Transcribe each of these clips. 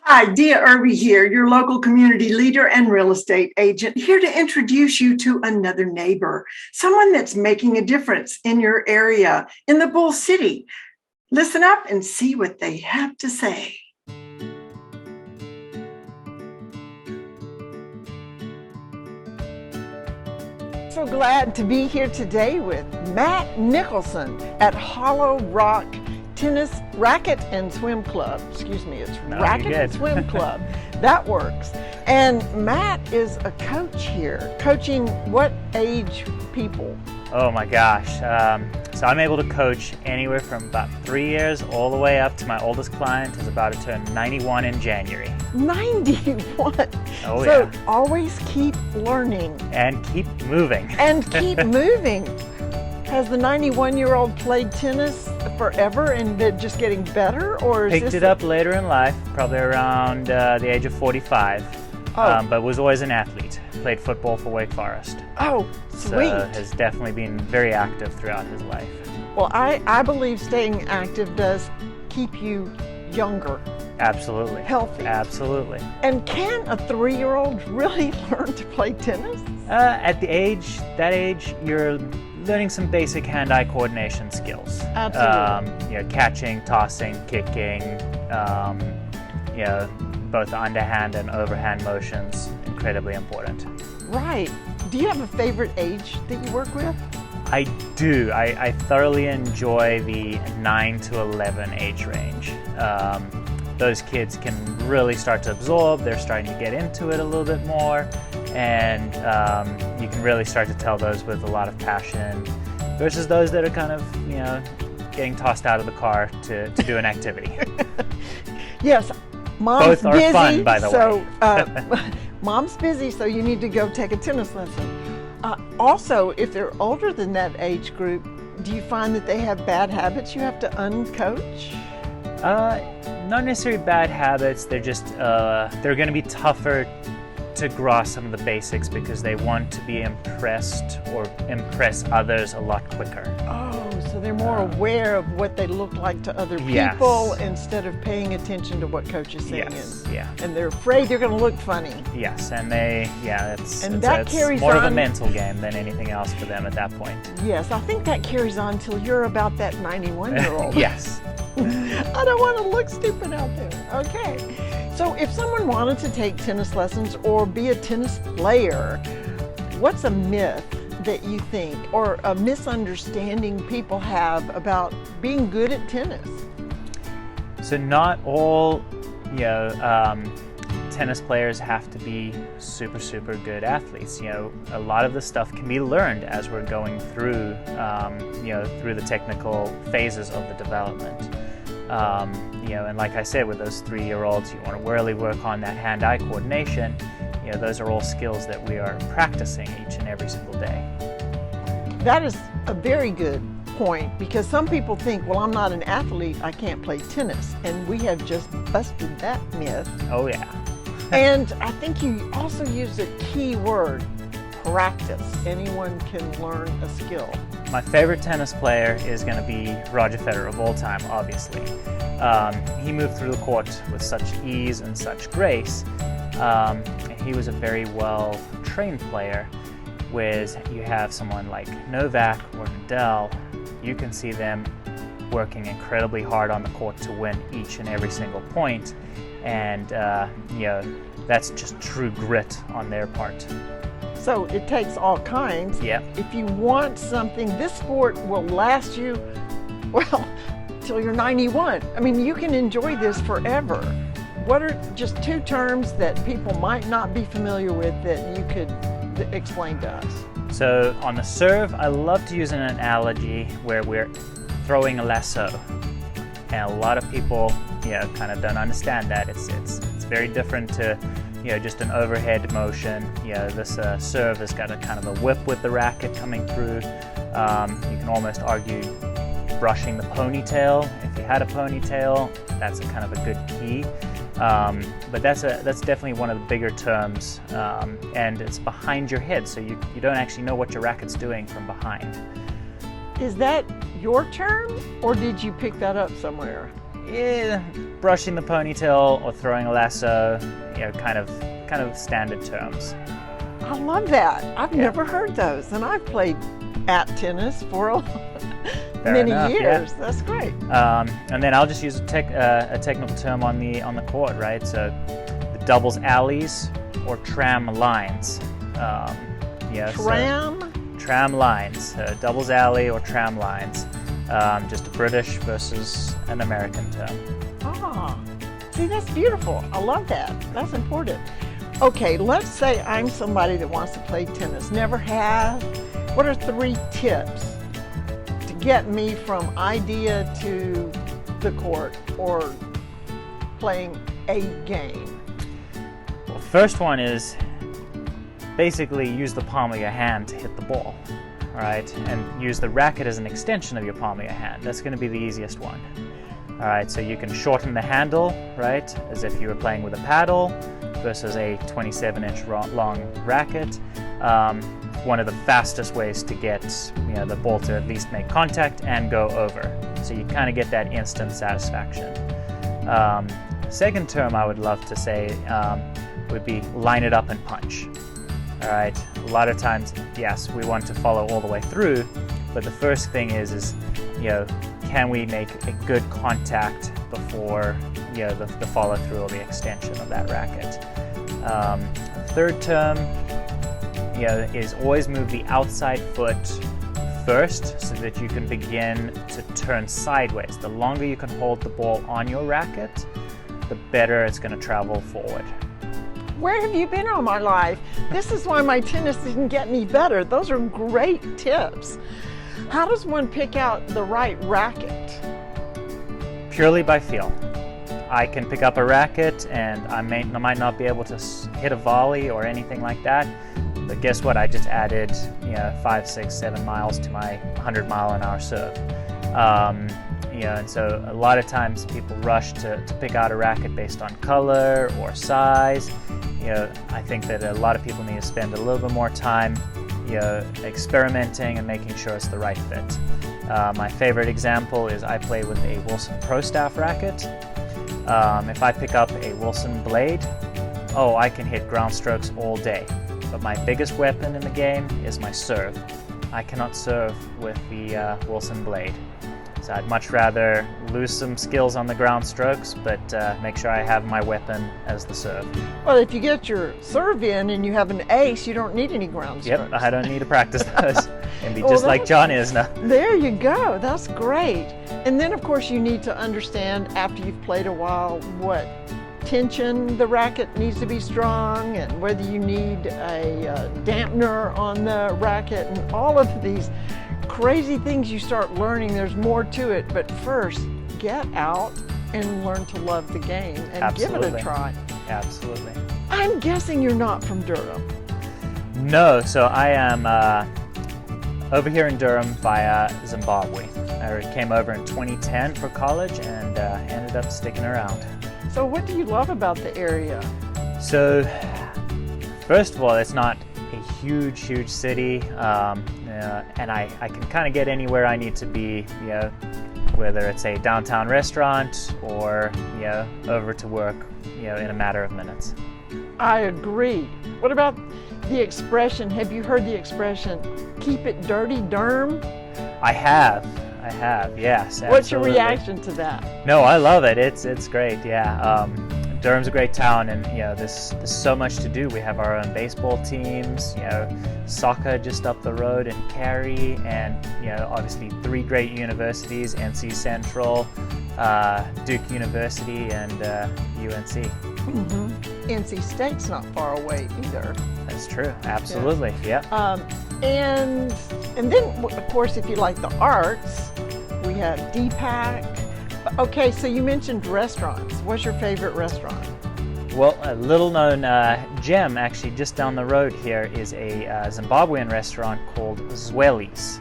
Hi, Dia Irby here, your local community leader and real estate agent, here to introduce you to another neighbor, someone that's making a difference in your area, in the Bull City. Listen up and see what they have to say. So glad to be here today with Matt Nicholson at Hollow Rock Tennis Racquet and Swim Club. Excuse me, it's Racquet and Swim Club. That works. And Matt is a coach here, coaching what age people? Oh my gosh. So I'm able to coach anywhere from about 3 years all the way up to my oldest client who's about to turn 91 in January. 91? Oh so yeah. Always keep learning. And keep moving. And keep moving. Has the 91-year-old played tennis forever and been just getting better, or is Picked it up later in life, probably around the age of 45, but was always an athlete. Played football for Wake Forest. Oh, sweet. So has definitely been very active throughout his life. Well, I believe staying active does keep you younger. Absolutely. Healthy. Absolutely. And can a 3-year-old really learn to play tennis? At that age, you're learning some basic hand-eye coordination skills. Absolutely. Catching, tossing, kicking, both underhand and overhand motions, incredibly important. Right. Do you have a favorite age that you work with? I do. I thoroughly enjoy the 9 to 11 age range. Those kids can really start to absorb, they're starting to get into it a little bit more, and you can really start to tell those with a lot of passion versus those that are kind of, getting tossed out of the car to do an activity. Yes, mom's Both are busy, fun, by the way. Mom's busy, so you need to go take a tennis lesson. Also, if they're older than that age group, do you find that they have bad habits you have to uncoach? Not necessarily bad habits, they're just, they're going to be tougher to grasp some of the basics because they want to be impressed or impress others a lot quicker. Oh, so they're more aware of what they look like to other people Yes. instead of paying attention to what coach is saying. Yes, yeah. And they're afraid they're going to look funny. Yes, and that carries it's more of a on. mental game than anything else for them at that point. Yes, I think that carries on till you're about that 91-year-old. Yes. I don't want to look stupid out there. Okay. So if someone wanted to take tennis lessons or be a tennis player, what's a myth that you think or a misunderstanding people have about being good at tennis? So not all, tennis players have to be super, super good athletes. A lot of the stuff can be learned as we're going through, through the technical phases of the development. And like I said, with those 3-year-olds, you want to really work on that hand-eye coordination. Those are all skills that we are practicing each and every single day. That is a very good point, because some people think, well, I'm not an athlete, I can't play tennis. And we have just busted that myth. Oh yeah. And I think you also used a key word, practice. Anyone can learn a skill. My favorite tennis player is going to be Roger Federer of all time, obviously. He moved through the court with such ease and such grace. He was a very well-trained player, whereas you have someone like Novak or Nadal, you can see them working incredibly hard on the court to win each and every single point, and that's just true grit on their part. So it takes all kinds. Yep. If you want something, this sport will last you, well, till you're 91. I mean, you can enjoy this forever. What are just 2 terms that people might not be familiar with that you could explain to us? So on the serve, I love to use an analogy where we're throwing a lasso. And a lot of people, kind of don't understand that. It's very different to, just an overhead motion. This serve has got a kind of a whip with the racket coming through. You can almost argue brushing the ponytail. If you had a ponytail, that's a kind of a good key. But that's definitely one of the bigger terms, and it's behind your head, so you don't actually know what your racket's doing from behind. Is that your term, or did you pick that up somewhere? brushing the ponytail or throwing a lasso, kind of standard terms. I love that. I've never heard those, and I've played at tennis for many years. Yeah. That's great. And then I'll just use a technical term on the court, right? So the doubles alleys or tram lines. Tram lines, doubles alley or tram lines. Just a British versus an American term. Ah, see, that's beautiful. I love that. That's important. Okay, let's say I'm somebody that wants to play tennis, never have. What are 3 tips to get me from idea to the court or playing a game? Well, first one is basically use the palm of your hand to hit the ball, all right? And use the racket as an extension of your palm of your hand. That's going to be the easiest one. All right, so you can shorten the handle, right, as if you were playing with a paddle versus a 27-inch long racket. One of the fastest ways to get the ball to at least make contact and go over. So you kind of get that instant satisfaction. Second term I would love to say would be line it up and punch. All right, a lot of times, yes, we want to follow all the way through, but the first thing is can we make a good contact before the follow through or the extension of that racket. Third term is always move the outside foot first so that you can begin to turn sideways. The longer you can hold the ball on your racket, the better it's going to travel forward. Where have you been all my life? This is why my tennis didn't get any better. Those are great tips. How does one pick out the right racket? Purely by feel. I can pick up a racket and I might not be able to hit a volley or anything like that, but guess what? I just added 5, 6, 7 miles to my 100-mile-an-hour serve. And so a lot of times people rush to pick out a racket based on color or size. I think that a lot of people need to spend a little bit more time experimenting and making sure it's the right fit. My favorite example is I play with a Wilson Pro Staff racket. If I pick up a Wilson blade, I can hit ground strokes all day. But my biggest weapon in the game is my serve. I cannot serve with the Wilson blade. So I'd much rather lose some skills on the ground strokes, but make sure I have my weapon as the serve. Well, if you get your serve in and you have an ace, you don't need any ground strokes. Yep, I don't need to practice those. And be just like John is now. There you go. That's great. And then, of course, you need to understand after you've played a while what tension the racket needs to be strong and whether you need a dampener on the racket and all of these crazy things you start learning. There's more to it, but first get out and learn to love the game and give it a try. Absolutely. I'm guessing you're not from Durham. No, so I am over here in Durham via Zimbabwe. I came over in 2010 for college and ended up sticking around. So what do you love about the area? So first of all, it's not a huge city, and I can kind of get anywhere I need to be, whether it's a downtown restaurant or over to work, in a matter of minutes. I agree. What about the expression? Have you heard the expression, keep it dirty, Durham? I have, yes. Absolutely. What's your reaction to that? No, I love it. It's great, yeah. Durham's a great town, and there's so much to do. We have our own baseball teams, soccer just up the road in Cary, and obviously 3 great universities: NC Central, Duke University, and UNC. Mm-hmm. NC State's not far away either. That's true. Absolutely. Yeah. And then of course, if you like the arts, we have DPAC. Okay, so you mentioned restaurants. What's your favorite restaurant? Well, a little known gem actually just down the road here is a Zimbabwean restaurant called Zweli's.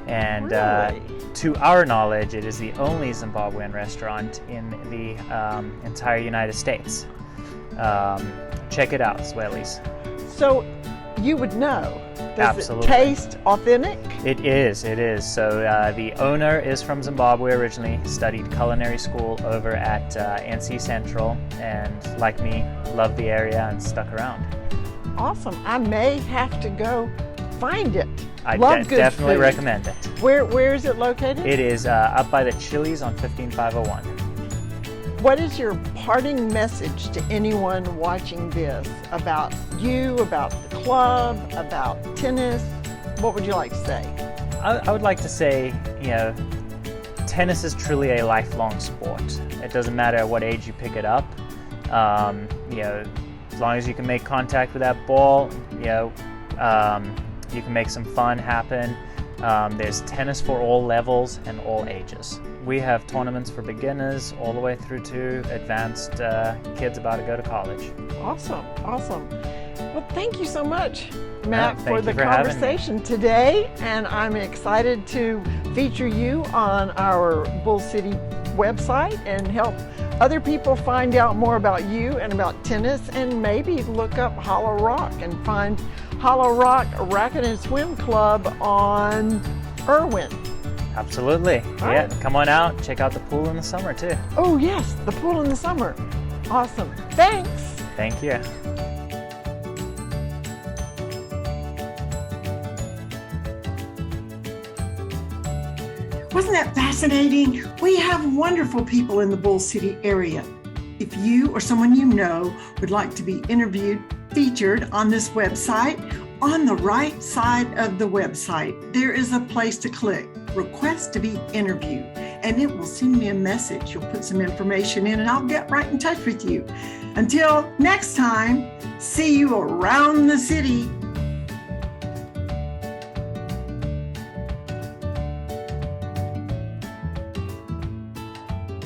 And really? To our knowledge, it is the only Zimbabwean restaurant in the entire United States. Check it out, Zweli's. So you would know. Does Absolutely. it taste authentic? It is. So the owner is from Zimbabwe originally, studied culinary school over at NC Central, and like me, loved the area and stuck around. Awesome. I may have to go find it. I Love good definitely food. recommend it. Where is it located? It is up by the Chili's on 15501. What is your parting message to anyone watching this about you, about the club, about tennis? What would you like to say? I would like to say, tennis is truly a lifelong sport. It doesn't matter at what age you pick it up. As long as you can make contact with that ball, you can make some fun happen. There's tennis for all levels and all ages. We have tournaments for beginners all the way through to advanced kids about to go to college. Awesome. Well, thank you so much, Matt, for the conversation today. And I'm excited to feature you on our Bull City website and help other people find out more about you and about tennis, and maybe look up Hollow Rock and find Hollow Rock Racquet and Swim Club on Erwin. Absolutely. Right. Come on out. Check out the pool in the summer too. Oh yes, the pool in the summer. Awesome. Thanks. Thank you. Wasn't that fascinating? We have wonderful people in the Bull City area. If you or someone you know would like to be interviewed, featured on this website, on the right side of the website, there is a place to click, Request to be Interviewed, and it will send me a message. You'll put some information in and I'll get right in touch with you. Until next time, see you around the city.